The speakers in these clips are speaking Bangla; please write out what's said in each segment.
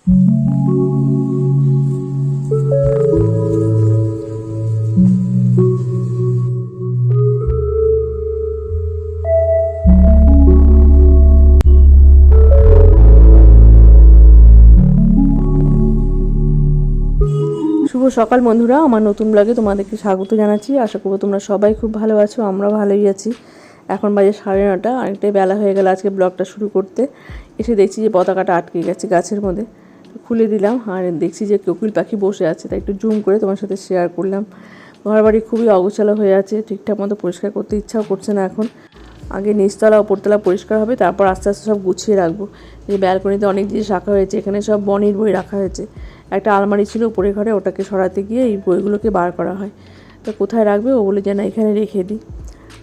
শুভ সকাল বন্ধুরা, আমার নতুন ব্লগে তোমাদেরকে স্বাগত জানাচ্ছি। আশা করব তোমরা সবাই খুব ভালো আছো, আমরা ভালোই আছি। এখন বাজে 9:30, অনেকটাই বেলা হয়ে গেল আজকে ব্লগটা শুরু করতে। এসে দেখছি যে পতাকাটা আটকে গেছে গাছের মধ্যে, খুলে দিলাম আর দেখছি যে কোকিল পাখি বসে আছে, তাই একটু জুম করে তোমার সাথে শেয়ার করলাম। ঘর বাড়ি খুবই অগোছালো হয়ে আছে, ঠিকঠাক মতো পরিষ্কার করতে ইচ্ছাও করছে না এখন। আগে নিচতলা ওপরতলা পরিষ্কার হবে, তারপর আস্তে আস্তে সব গুছিয়ে রাখবো। এই ব্যালকনিতে অনেক জিনিস রাখা হয়েছে, এখানে সব বনির বই রাখা হয়েছে। একটা আলমারি ছিল উপরে ঘরে, ওটাকে সরাতে গিয়ে এই বইগুলোকে বার করা হয়। তো কোথায় রাখবে ও বলে যে না এখানে রেখে দিই।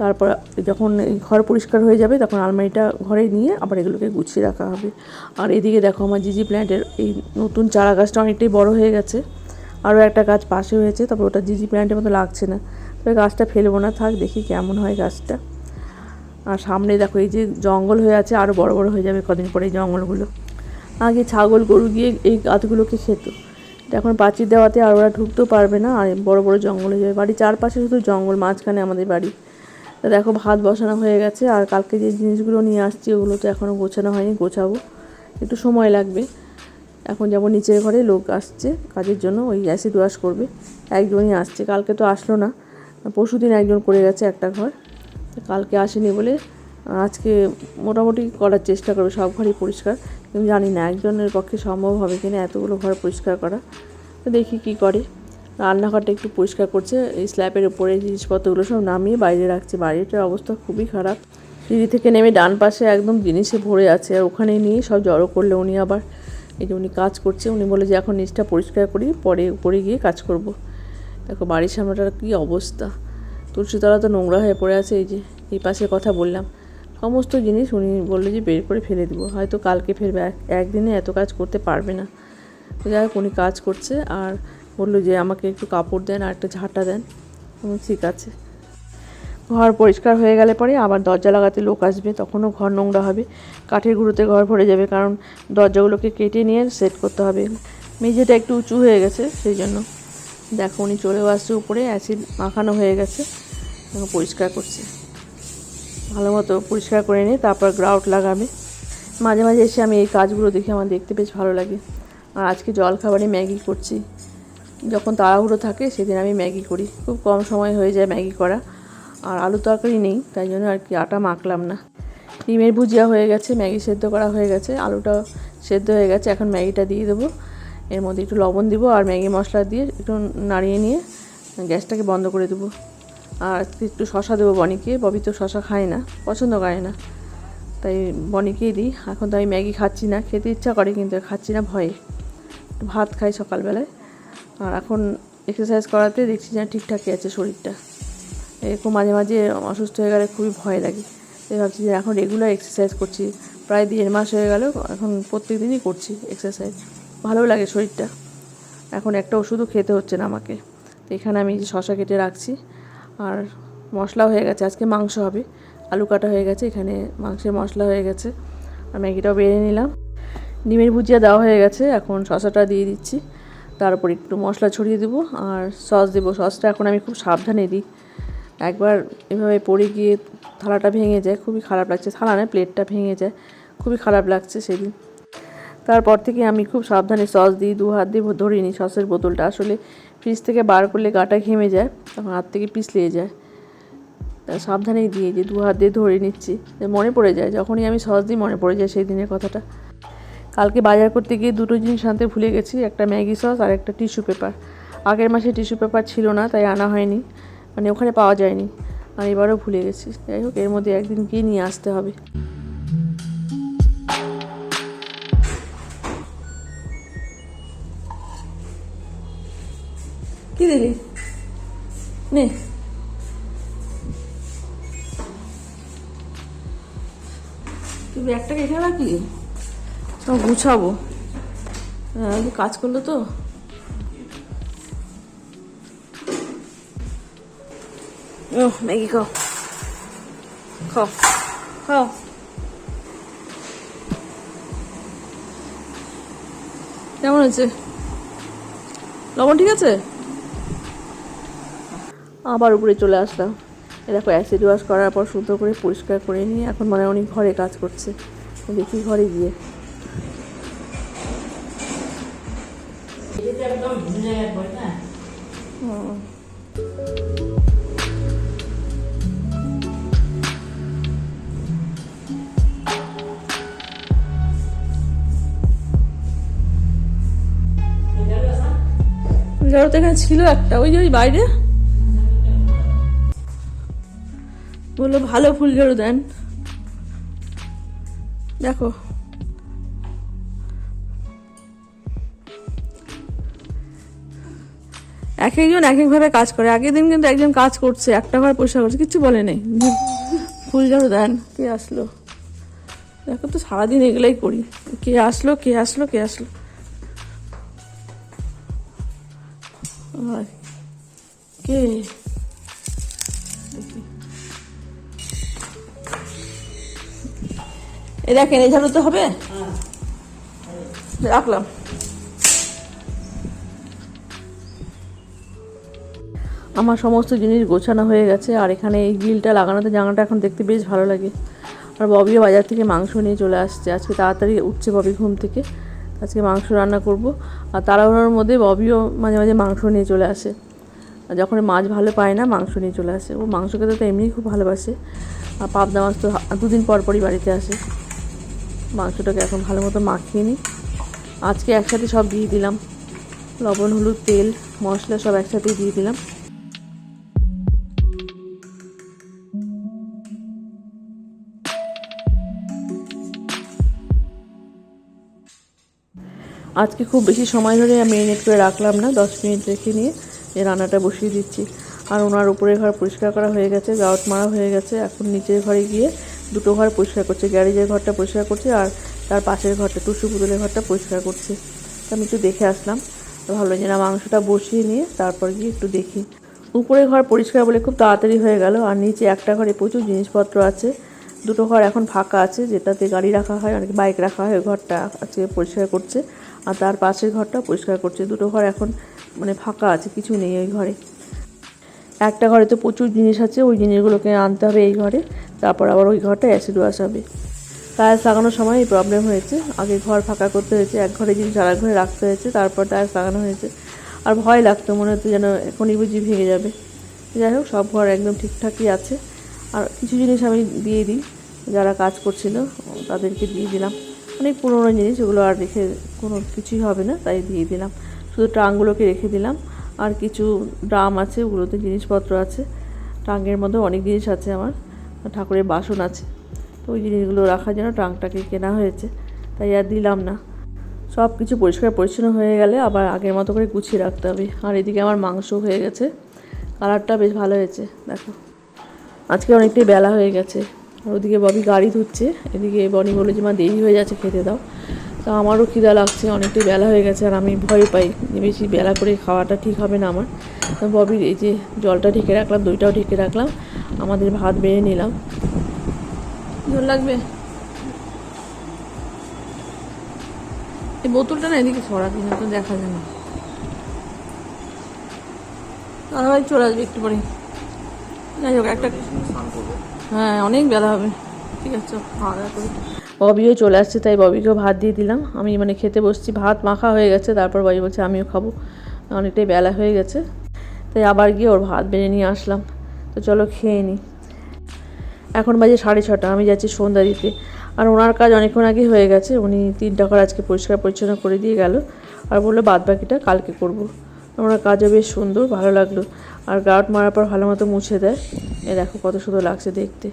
তারপর যখন ঘর পরিষ্কার হয়ে যাবে তখন আলমারিটা ঘরে নিয়ে আবার এগুলোকে গুছিয়ে রাখা হবে। আর এদিকে দেখো আমার জিজি প্ল্যান্টের এই নতুন চারা গাছটা অনেকটাই বড় হয়ে গেছে। আরও একটা গাছ পাশে হয়েছে, তবে ওটা জিজি প্ল্যান্টের মতো লাগছে না। তবে গাছটা ফেলবো না, থাক দেখি কেমন হয় গাছটা। আর সামনে দেখো এই যে জঙ্গল হয়ে আছে, আরও বড় বড় হয়ে যাবে কদিন পরে এই জঙ্গলগুলো। আগে ছাগল গরু গিয়ে এই গাছগুলোকে খেত, এখন প্রাচীর দেওয়াতে আর ওরা ঢুকতেও পারবে না, আর বড় বড় জঙ্গল হয়ে যাবে। বাড়ির চারপাশে শুধু জঙ্গল, মাঝখানে আমাদের বাড়ি। তা দেখো ভাত বসানো হয়ে গেছে, আর কালকে যে জিনিসগুলো নিয়ে আসছি ওগুলো তো এখনও গোছানো হয়নি, গোছাবো, একটু সময় লাগবে। এখন যেমন নিচের ঘরে লোক আসছে কাজের জন্য, ওই অ্যাসিড ওয়াশ করবে, একজনই আসছে। কালকে তো আসলো না, পরশুদিন একজন করে গেছে একটা ঘর, কালকে আসেনি বলে আজকে মোটামুটি করার চেষ্টা করবে সব ঘরই পরিষ্কার। কিন্তু জানি না একজনের পক্ষে সম্ভব হবে কিনা এতগুলো ঘর পরিষ্কার করা। তো দেখি কি করে। রান্নাঘরটা একটু পরিষ্কার করছে, এই স্ল্যাবের উপরে জিনিসপত্রগুলো সব নামিয়ে বাইরে রাখছে। বাড়িটার অবস্থা খুবই খারাপ, সিঁড়ি থেকে নেমে ডান পাশে একদম জিনিসে ভরে আছে, আর ওখানে নিয়ে সব জড়ো করলে উনি আবার এই যে উনি কাজ করছে, উনি বলে যে এখন নিচটা পরিষ্কার করি, পরে উপরে গিয়ে কাজ করব। দেখো বাড়ির সামনেটার কী অবস্থা, তুলসীতলা তো নোংরা হয়ে পড়ে আছে। এই যে এই পাশে কথা বললাম, সমস্ত জিনিস উনি বললো যে বের করে ফেলে দিব, হয়তো কালকে ফেলবে, একদিনে এত কাজ করতে পারবে না। তো যাই হোক উনি কাজ করছে, আর বললো যে আমাকে একটু কাপড় দেন আর একটা ঝাঁটা দেন। ঠিক আছে। ঘর পরিষ্কার হয়ে গেলে পরে আবার দরজা লাগাতে লোক আসবে, তখনও ঘর নোংরা হবে, কাঠের গুঁড়োতে ঘর ভরে যাবে, কারণ দরজাগুলোকে কেটে নিয়ে সেট করতে হবে। মেঝেটা একটু উঁচু হয়ে গেছে সেই জন্য। দেখো উনি চলেও আসছে উপরে, অ্যাসিড মাখানো হয়ে গেছে, পরিষ্কার করছে। ভালো মতো পরিষ্কার করে নিয়ে তারপর গ্রাউট লাগাবে। মাঝে মাঝে এসে আমি এই কাজগুলো দেখে আমার দেখতে বেশ ভালো লাগে। আর আজকে জলখাবারে ম্যাগি করছি, যখন তাড়াহুড়ো থাকে সেদিন আমি ম্যাগি করি, খুব কম সময় হয়ে যায় ম্যাগি করা। আর আলু তরকারি নেই, তাই জন্য আর কি আটা মাখলাম না। ডিমের ভুজিয়া হয়ে গেছে, ম্যাগি সেদ্ধ করা হয়ে গেছে, আলুটাও সেদ্ধ হয়ে গেছে। এখন ম্যাগিটা দিয়ে দেবো, এর মধ্যে একটু লবণ দিব আর ম্যাগি মশলা দিয়ে একটু নাড়িয়ে নিয়ে গ্যাসটাকে বন্ধ করে দেবো। আর একটু শশা দেবো বনিকে, ববি তো শশা খায় না, পছন্দ করে না, তাই বনিকেই দিই। এখন তো আমি ম্যাগি খাচ্ছি না, খেতে ইচ্ছা করে কিন্তু খাচ্ছি না ভয়ে, ভাত খাই সকালবেলায়। আর এখন এক্সারসাইজ করাতে দেখছি যে ঠিকঠাকই আছে শরীরটা। এরকম মাঝে মাঝে অসুস্থ হয়ে গেলে খুবই ভয় লাগে, তাই ভাবছি যে এখন রেগুলার এক্সারসাইজ করছি, প্রায় 1.5 মাস হয়ে গেল, এখন প্রত্যেক দিনই করছি এক্সারসাইজ, ভালো লাগে শরীরটা। এখন একটা ওষুধও খেতে হচ্ছে না আমাকে। তো এখানে আমি শশা কেটে রাখছি, আর মশলা হয়ে গেছে, আজকে মাংস হবে, আলু কাটা হয়ে গেছে, এখানে মাংসের মশলা হয়ে গেছে, আর ম্যাগিটাও বেড়ে নিলাম। ডিমের ভুজিয়া দেওয়া হয়ে গেছে, এখন শশাটা দিয়ে দিচ্ছি, তারপর একটু মশলা ছড়িয়ে দেবো আর সস দেবো। সসটা এখন আমি খুব সাবধানে দিই, একবার এভাবে পড়ে গিয়ে থালাটা ভেঙে যায়, খুবই খারাপ লাগছে, থালা না প্লেটটা ভেঙে যায়, খুবই খারাপ লাগছে সেদিন। তারপর থেকে আমি খুব সাবধানে সস দিই, 2 হাত দিয়ে ধরিয়ে নিই সসের বোতলটা, আসলে ফ্রিজ থেকে বার করলে গাটা ঘেমে যায়, তখন হাত থেকে পিছলিয়ে যায়, সাবধানেই দিয়ে যে 2 হাত দিয়ে ধরে নিচ্ছি, মনে পড়ে যায় যখনই আমি সস দিই, মনে পড়ে যায় সেই দিনের কথাটা। কালকে বাজার করতে গিয়ে 2টো জিনিস আনতে ভুলে গেছি, একটা ম্যাগি সস আর একটা টিস্যু পেপার। আগের মাসে টিস্যু পেপার ছিল না, তাই আনা হয়নি, মানে ওখানে পাওয়া যায়নি, আর এবারও ভুলে গেছি। যাই হোক এর মধ্যে একদিন গিয়ে নিয়ে আসতে হবে। কি দিলি নে, তুই ব্যাগটাকে এখানে রাখলি, সব গুছাবো। হ্যাঁ কাজ করলো তো। ও ম্যাগি খাও, খাও খাও। কেমন হয়েছে? লবণ ঠিক আছে? আবার উপরে চলে আসলাম। দেখো অ্যাসিড ওয়াশ করার পর সুন্দর করে পরিষ্কার করে নিয়ে এখন মানে উনি ঘরে কাজ করছে। দেখি ঘরে গিয়ে ঝাড়ু তো এখানে ছিল একটা, ওই যে ওই বাইরে বললো ভালো ফুল ঝাড়ু দেন। দেখো এক একজন এক একভাবে কাজ করে। আগের দিন কিন্তু একজন কাজ করছে, একটা ঘর পরিষ্কার করছে, কিচ্ছু বলে নেই, ফুল ঝাড়ু দেন। কে আসলো দেখো তো, সারাদিন এগুলাই করি। কে আসলো কে আসলো কে আসলো। কে এ দেখেন, এই ঝাড়ু তো হবে, রাখলাম। আমার সমস্ত জিনিস গোছানো হয়ে গেছে, আর এখানে এই গ্রিলটা লাগানোতে জায়গাটা এখন দেখতে বেশ ভালো লাগে। আর ববিও বাজার থেকে মাংস নিয়ে চলে আসছে। আজকে তাড়াতাড়ি উঠছে ববি ঘুম থেকে, আজকে মাংস রান্না করব। আর তাড়াহুড়োর মধ্যে ববিও মাঝে মাঝে মাংস নিয়ে চলে আসে, আর যখন মাছ ভালো পায় না মাংস নিয়ে চলে আসে। ও মাংস খেতে তো এমনিই খুব ভালোবাসে, আর পাবদা মাছ তো 2 দিন পর পরই বাড়িতে আসে। মাংসটাকে এখন ভালো মতো মাখিয়ে নিই। আজকে একসাথে সব দিয়ে দিলাম, লবণ হলুদ তেল মশলা সব একসাথেই দিয়ে দিলাম। আজকে খুব বেশি সময় ধরে মেরিনেট করে রাখলাম না, 10 মিনিট রেখে নিয়ে এই রান্নাটা বসিয়ে দিচ্ছি। আর ওনার উপরের ঘর পরিষ্কার করা হয়ে গেছে, গাউট মারা হয়ে গেছে। এখন নিচের ঘরে গিয়ে 2টো ঘর পরিষ্কার করছে, গ্যারেজের ঘরটা পরিষ্কার করছে আর তার পাশের ঘরটা টুসু পুতুলের ঘরটা পরিষ্কার করছে। আমি একটু দেখে আসলাম, ভালো যে না মাংসটা বসিয়ে নিয়ে তারপর গিয়ে একটু দেখি। উপরের ঘর পরিষ্কার বলে খুব তাড়াতাড়ি হয়ে গেল। আর নিচে একটা ঘরে প্রচুর জিনিসপত্র আছে, 2টো ঘর এখন ফাঁকা আছে, যেটাতে গাড়ি রাখা হয়, অনেক বাইক রাখা হয়, ওই ঘরটা আজকে পরিষ্কার করছে। আর তার পাশের ঘরটা পরিষ্কার করছে। 2টো ঘর এখন মানে ফাঁকা আছে, কিছু নেই ওই ঘরে। একটা ঘরে তো প্রচুর জিনিস আছে, ওই জিনিসগুলোকে আনতে হবে এই ঘরে, তারপর আবার ওই ঘরটা অ্যাসিড ওয়াশ হবে। টায়ার্স লাগানোর সময় এই প্রবলেম হয়েছে, আগে ঘর ফাঁকা করতে হয়েছে, এক ঘরে জিনিস আর এক ঘরে রাখতে হয়েছে, তারপর টায়ার্স লাগানো হয়েছে। আর ভয় লাগতো, মনে হতো যেন এখনই বুঝি ভেঙে যাবে। যাই হোক, সব ঘর একদম ঠিকঠাকই আছে। আর কিছু জিনিস আমি দিয়ে দিই, যারা কাজ করছিল তাদেরকে দিয়ে দিলাম। অনেক পুরোনো জিনিস, ওগুলো আর রেখে কোনো কিছুই হবে না, তাই দিয়ে দিলাম। শুধু ট্রাঙ্কগুলোকে রেখে দিলাম। আর কিছু ড্রাম আছে, ওগুলোতে জিনিসপত্র আছে। ট্রাঙ্কের মধ্যে অনেক জিনিস আছে আমার, ঠাকুরের বাসন আছে, তো ওই জিনিসগুলো রাখার জন্য ট্রাঙ্কটাকে কেনা হয়েছে, তাই আর দিলাম না। সব কিছু পরিষ্কার পরিচ্ছন্ন হয়ে গেলে আবার আগের মতো করে গুছিয়ে রাখতে হবে। আর এদিকে আমার মাংস হয়ে গেছে, কালারটা বেশ ভালো হয়েছে দেখো। আজকে অনেকটাই বেলা হয়ে গেছে, আর ওদিকে ববি গাড়ি ধুচ্ছে, এদিকে বনি বলে যে মা দেরি হয়ে যাচ্ছে, খেতে দাও। তো আমারও খিদা লাগছে, অনেকটাই বেলা হয়ে গেছে, আর আমি ভয় পাই যে বেশি বেলা করে খাওয়াটা ঠিক হবে না আমার। তো ববির এই যে জলটা ঢেকে রাখলাম, দইটাও ঢেকে রাখলাম, আমাদের ভাত বেড়ে নিলাম। জল লাগবে, এই বোতলটা না এদিকে সরা দিন, তো দেখা যায় না। দাদাভাই চলে আসবে একটু পরে। যাই হোক একটা, হ্যাঁ অনেক বেলা হবে, ঠিক আছে খাওয়া দাওয়া করি। ববিও চলে আসছে, তাই ববিকেও ভাত দিয়ে দিলাম। আমি মানে খেতে বসছি, ভাত মাখা হয়ে গেছে, তারপর ববি বলছে আমিও খাবো, অনেকটাই বেলা হয়ে গেছে, তাই আবার গিয়ে ওর ভাত বেড়ে নিয়ে আসলাম। তো চলো খেয়ে নিই। এখন বাজে 6:30, আমি যাচ্ছি সন্ধ্যা দিতে। আর ওনার কাজ অনেকক্ষণ আগে হয়ে গেছে, উনি 3টা ঘর আজকে পরিষ্কার পরিচ্ছন্ন করে দিয়ে গেল, আর বললো বাদ বাকিটা কালকে করবো। ওনার কাজও বেশ সুন্দর, ভালো লাগলো। আর গাউট মারার পর ভালো মতো মুছে দেয়, এ দেখো কত সুন্দর লাগছে দেখতে।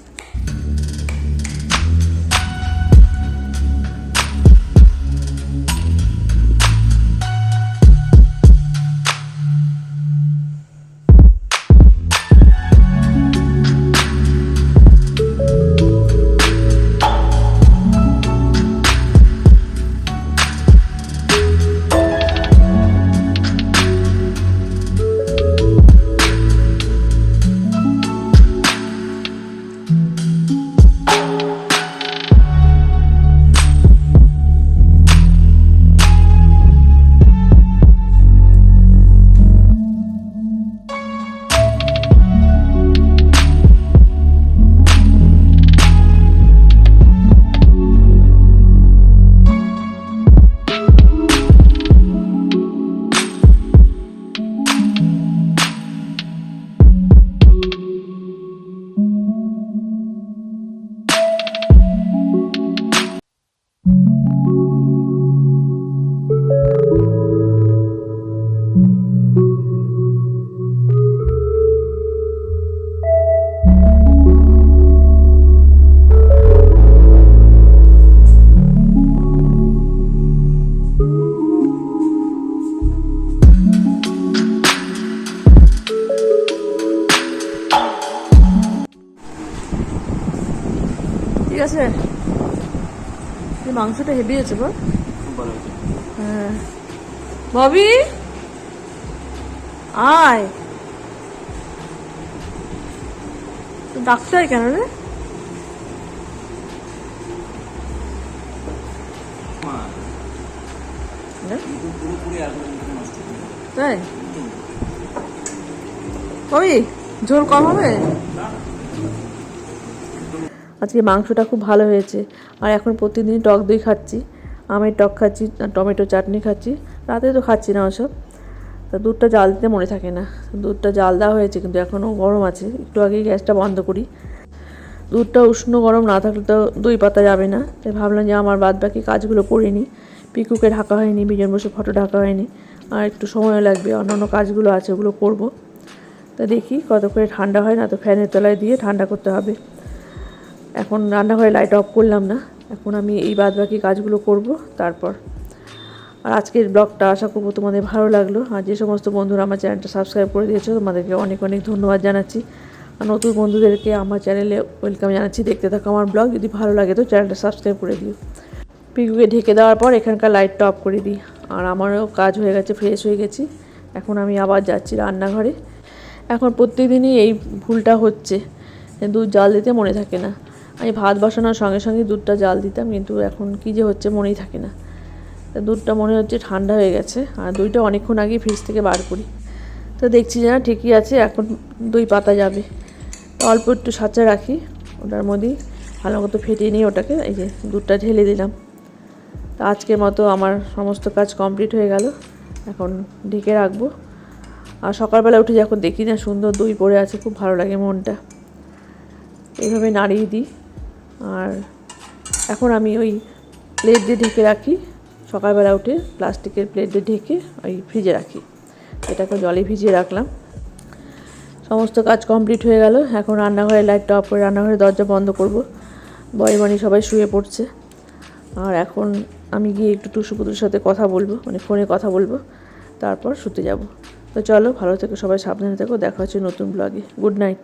মাংসটা হেভি আছে বল। খুব ভালো হয়েছে। হ্যাঁ ববি আয়, তো ডাক্তার কেন রে? মা, কিন্তু পুরোপুরি আগুন নষ্ট করে দিল। তাই ববি ঝোল কম হবে। আজকে মাংসটা খুব ভালো হয়েছে। আর এখন প্রতিদিন টক দই খাচ্ছি, আমের টক খাচ্ছি, টমেটো চাটনি খাচ্ছি। রাতে তো খাচ্ছি না ওসব। তা দুধটা জাল দিতে মনে থাকে না, দুধটা জাল দেওয়া হয়েছে কিন্তু এখনও গরম আছে। একটু আগেই গ্যাসটা বন্ধ করি। দুধটা উষ্ণ গরম না থাকলে তো দই পাতা যাবে না। তাই ভাবলাম যে আমার বাদ বাকি কাজগুলো করে নিই। পিকুকে ঢাকা হয়নি, বিজন বসে ফটো ঢাকা হয়নি, আর একটু সময় লাগবে, অন্যান্য কাজগুলো আছে ওগুলো করব। তা দেখি কত করে ঠান্ডা হয়, না তো ফ্যানের তলায় দিয়ে ঠান্ডা করতে হবে। এখন রান্নাঘরে লাইট অফ করলাম না, এখন আমি এই বাদ বাকি কাজগুলো করব তারপর। আর আজকের ব্লগটা আশা করবো তোমাদের ভালো লাগলো। আর যে সমস্ত বন্ধুরা আমার চ্যানেলটা সাবস্ক্রাইব করে দিয়েছো তোমাদেরকে অনেক অনেক ধন্যবাদ জানাচ্ছি। আর নতুন বন্ধুদেরকে আমার চ্যানেলে ওয়েলকাম জানাচ্ছি। দেখতে থাকো আমার ব্লগ, যদি ভালো লাগে তো চ্যানেলটা সাবস্ক্রাইব করে দিও। পিকুকে ঢেকে দেওয়ার পর এখানকার লাইটটা অফ করে দিই। আর আমারও কাজ হয়ে গেছে, ফ্রেশ হয়ে গেছি। এখন আমি আবার যাচ্ছি রান্নাঘরে। এখন প্রত্যেকদিনই এই ভুলটা হচ্ছে, দুধ জাল দিতে মনে থাকে না। আমি ভাত বসানোর সঙ্গে সঙ্গে দুধটা জাল দিতাম, কিন্তু এখন কী যে হচ্ছে মনেই থাকে না। দুধটা মনে হচ্ছে ঠান্ডা হয়ে গেছে, আর দইটা অনেকক্ষণ আগেই ফ্রিজ থেকে বার করি। তো দেখছি যে না ঠিকই আছে, এখন দই পাতা যাবে। অল্প একটু সাঁচা রাখি, ওটার মধ্যেই ভালো মতো ফেটিয়ে নিয়ে ওটাকে এই যে দুধটা ঢেলে দিলাম। তো আজকের মতো আমার সমস্ত কাজ কমপ্লিট হয়ে গেল। এখন ঢেকে রাখবো। আর সকালবেলা উঠে যখন দেখি না সুন্দর দই পড়ে আছে, খুব ভালো লাগে মনটা। এইভাবে নাড়িয়ে দিই। আর এখন আমি ওই প্লেট দিয়ে ঢেকে রাখি। সকালবেলা উঠে প্লাস্টিকের প্লেট দিয়ে ঢেকে ওই ফ্রিজে রাখি। এটাকে জলে ভিজিয়ে রাখলাম। সমস্ত কাজ কমপ্লিট হয়ে গেল। এখন রান্নাঘরে লাইটটা অফ করে রান্নাঘরের দরজা বন্ধ করব। বয়মানি সবাই শুয়ে পড়ছে। আর এখন আমি গিয়ে একটু টুসুপুতুর সাথে কথা বলবো, মানে ফোনে কথা বলবো, তারপর শুতে যাব। তো চলো, ভালো থেকো সবাই, সাবধানে থেকো। দেখা হচ্ছে নতুন ব্লগে। Good night.